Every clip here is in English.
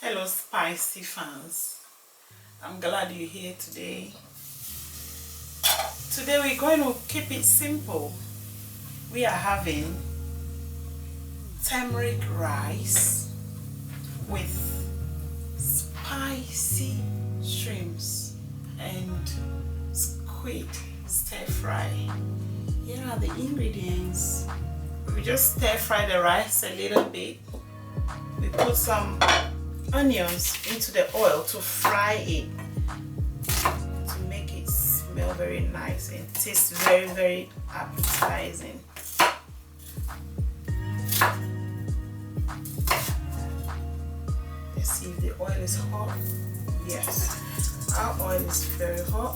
Hello spicy fans, I'm glad you're here today. Today we're going to keep it simple. We are having turmeric rice with spicy shrimps and squid stir fry. Here are the ingredients. We just stir fry the rice a little bit. We put some onions into the oil to fry it, to make it smell very nice and taste very appetizing. Let's see if the oil is hot. Yes, our oil is very hot.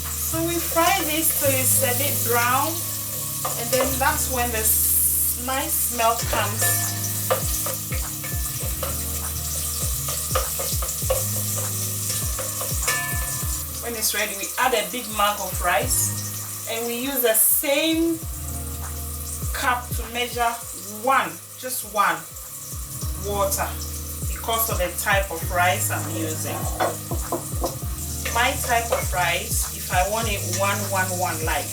So we fry this till it's a bit brown, and then that's when the nice smell comes. When it's ready, we add a big mug of rice, and we use the same cup to measure just one water because of the type of rice I'm using. My type of rice, if I want it 1-1-1 like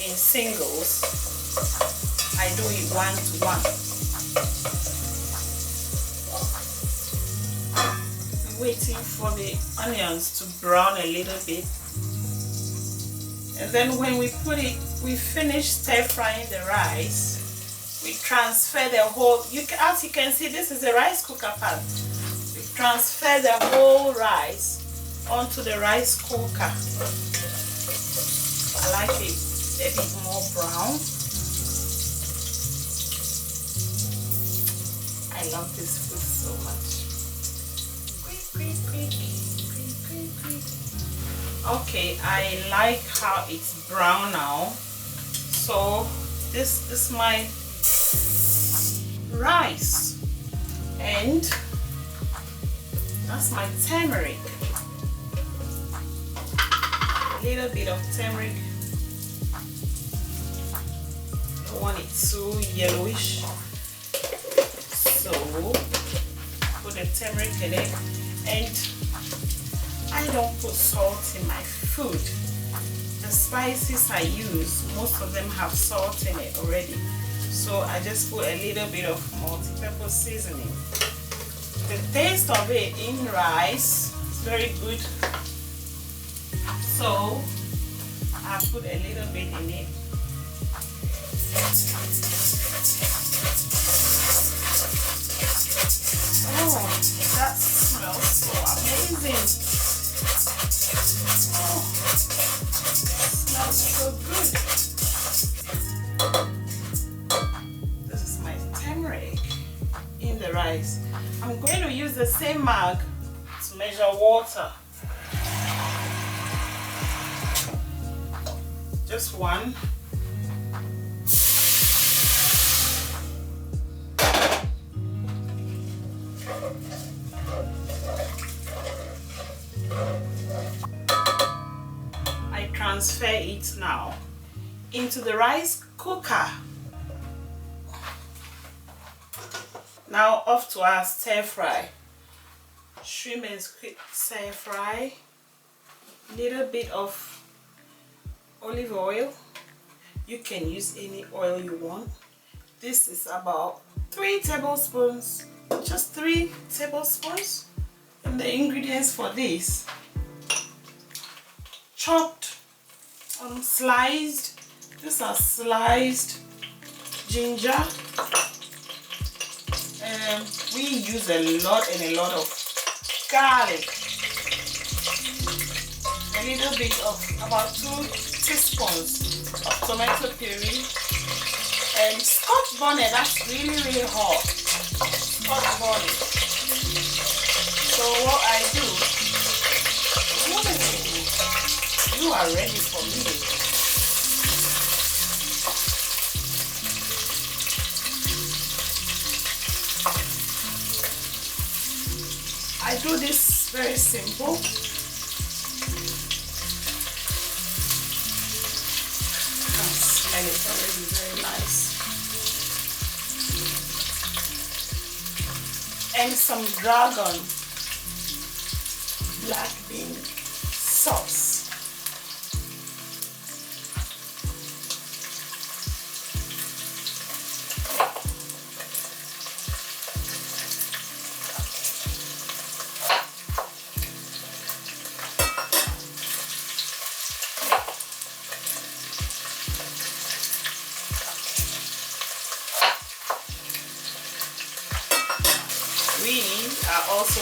in singles, I do it 1-to-1. Waiting for the onions to brown a little bit, and then when we finish stir frying the rice, we transfer the whole. As you can see, this is a rice cooker pan. We transfer the whole rice onto the rice cooker. I like it a bit more brown. I love this food so much. Quick. Okay, I like how it's brown now. So this is my rice, and that's my turmeric. A little bit of turmeric. Don't want it too yellowish. So put the turmeric in it, and I don't put salt in my food. The spices I use, most of them have salt in it already, so I just put a little bit of multi-purpose seasoning. The taste of it in rice is very good, so I put a little bit in it. Oh, that smells so amazing. Oh, smells so good. This is my turmeric in the rice. I'm going to use the same mug to measure water. Just one. I transfer it now into the rice cooker. Now off to our stir fry. Shrimp and squid stir fry. Little bit of olive oil. You can use any oil you want. This is about 3 tablespoons. Just 3 tablespoons. And the ingredients for this: chopped, sliced. These are sliced ginger. We use a lot of garlic. A little bit of about 2 teaspoons of tomato puree, and Scotch Bonnet. That's really hot. Scotch Bonnet. So what I do, you are ready for me. I do this very simple. and it's already very nice. and some dragon black bean sauce. We are also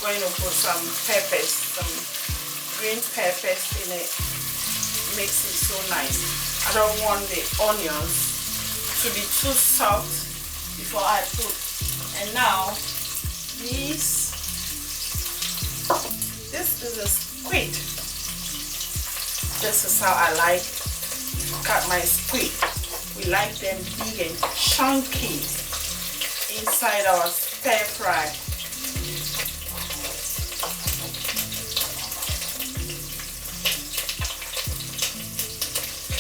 going to put some peppers, some green peppers in it. Makes it so nice. I don't want the onions to be too soft before I put. And now this is a squid. This is how I like cut my squid. We like them big and chunky inside our stir fry.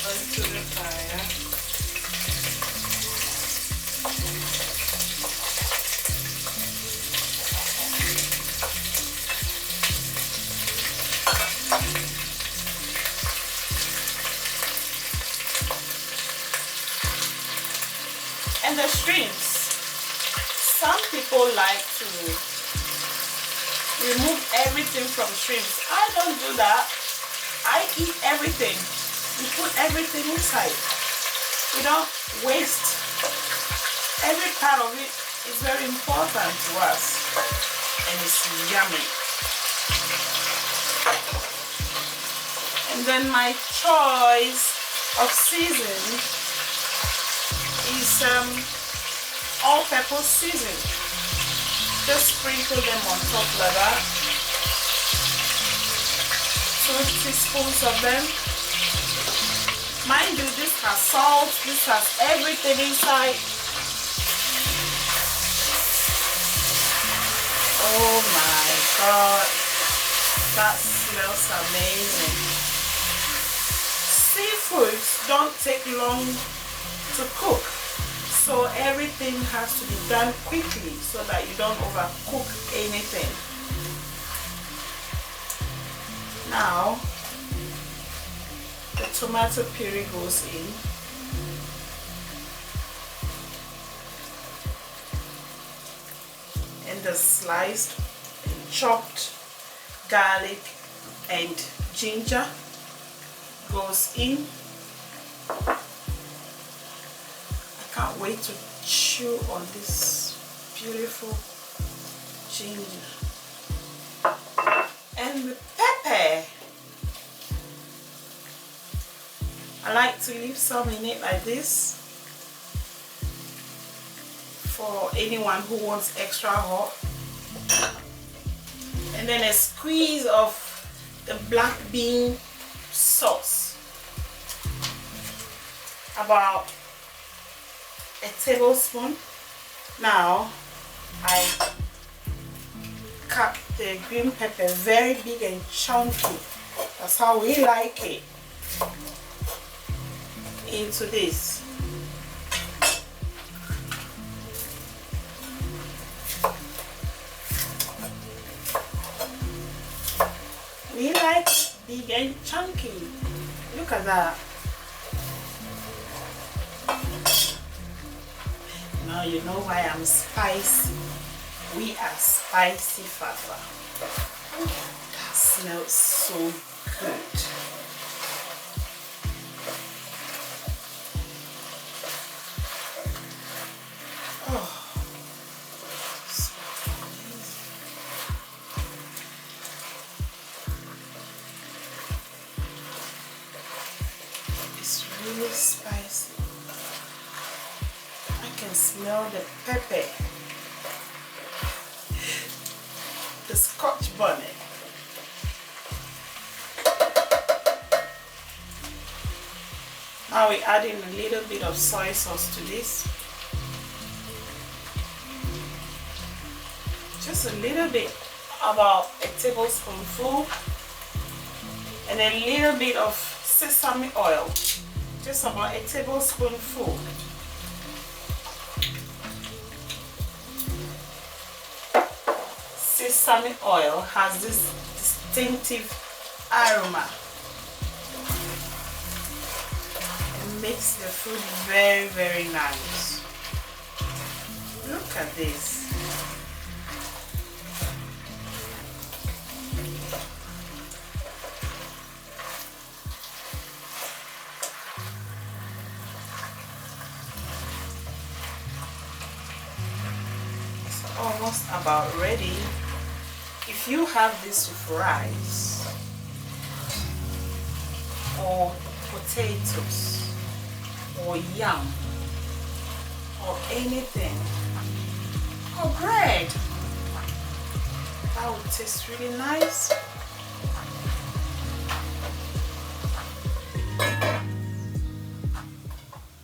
Onto the fire. And the shrimps. Some people like to remove everything from shrimps. I don't do that. I eat everything. We put everything inside. We don't waste. Every part of it is very important to us. And it's yummy. And then my choice of season is all-purpose season. Just sprinkle them on top like that. 2 teaspoons of them. Mind you, this has salt, this has everything inside. Oh my God, that smells amazing. Seafoods don't take long to cook. So everything has to be done quickly so that you don't overcook anything. Now, the tomato puree goes in. And the sliced and chopped garlic and ginger goes in. Can't wait to chew on this beautiful ginger. And the pepper. I like to leave some in it like this for anyone who wants extra hot. And then a squeeze of the black bean sauce. About a tablespoon. Now I cut the green pepper very big and chunky. That's how we like it. Into this. We like big and chunky. Look at that. Now you know why I'm spicy. We are spicy Fafa. That smells so good. Oh, so amazing. It's really spicy. I can smell the pepper, the Scotch Bonnet. Now we're adding a little bit of soy sauce to this. Just a little bit, about a tablespoonful, and a little bit of sesame oil, just about a tablespoonful. sesame oil has this distinctive aroma. It makes the food very, very nice. Look at this. Almost about ready. If you have this with rice or potatoes or yam or anything or bread, that would taste really nice.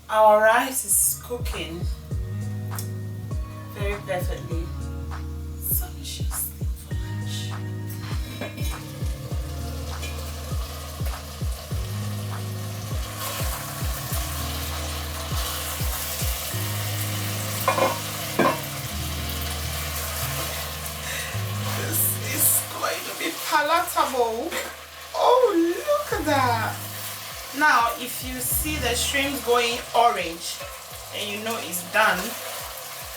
Our rice is cooking very perfectly. So we should sleep for lunch. This is going to be palatable. Oh, look at that. Now, if you see the shrimps going orange, and you know it's done,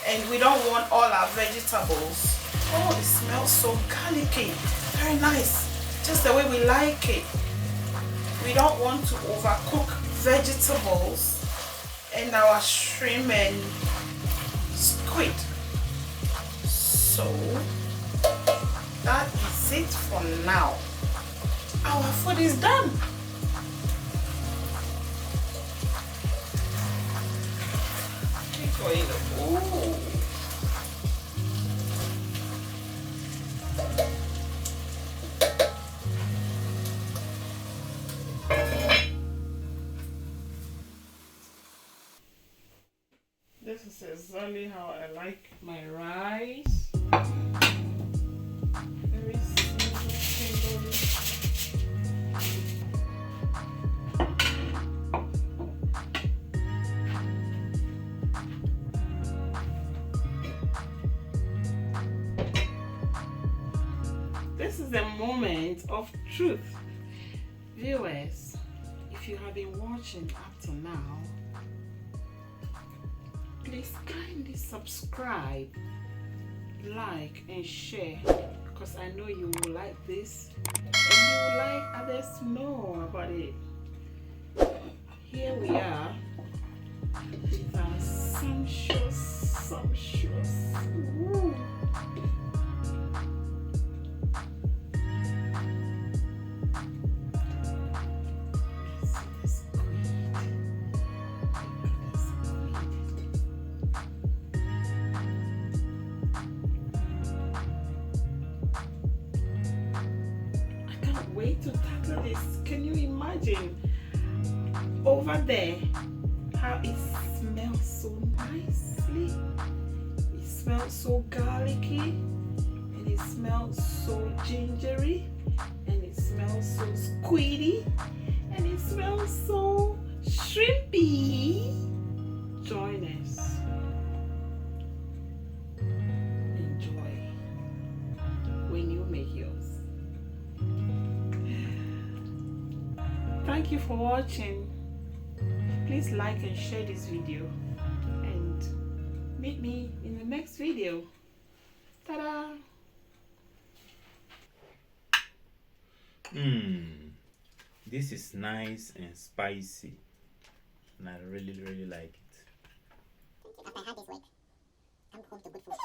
and we don't want all our vegetables. Oh, it smells so garlicky. Very nice. Just the way we like it. We don't want to overcook vegetables and our shrimp and squid. So that is it for now. Our food is done. Ooh. This is exactly how I like my rice. Very simple. This is the moment of truth. Viewers, if you have been watching up to now, please kindly subscribe, like and share, because I know you will like this and you will like others to know about it. Here we are with our sumptuous. Ooh. Wait to tackle this. Can you imagine over there how it smells so nicely? It smells so garlicky, and it smells so gingery, and it smells so squiddy, and it smells so shrimpy. Join us. Enjoy when you make yours. Thank you for watching. Please like and share this video and meet me in the next video. Ta-da! This is nice and spicy, and I really like it. After I had this work, come home to good food.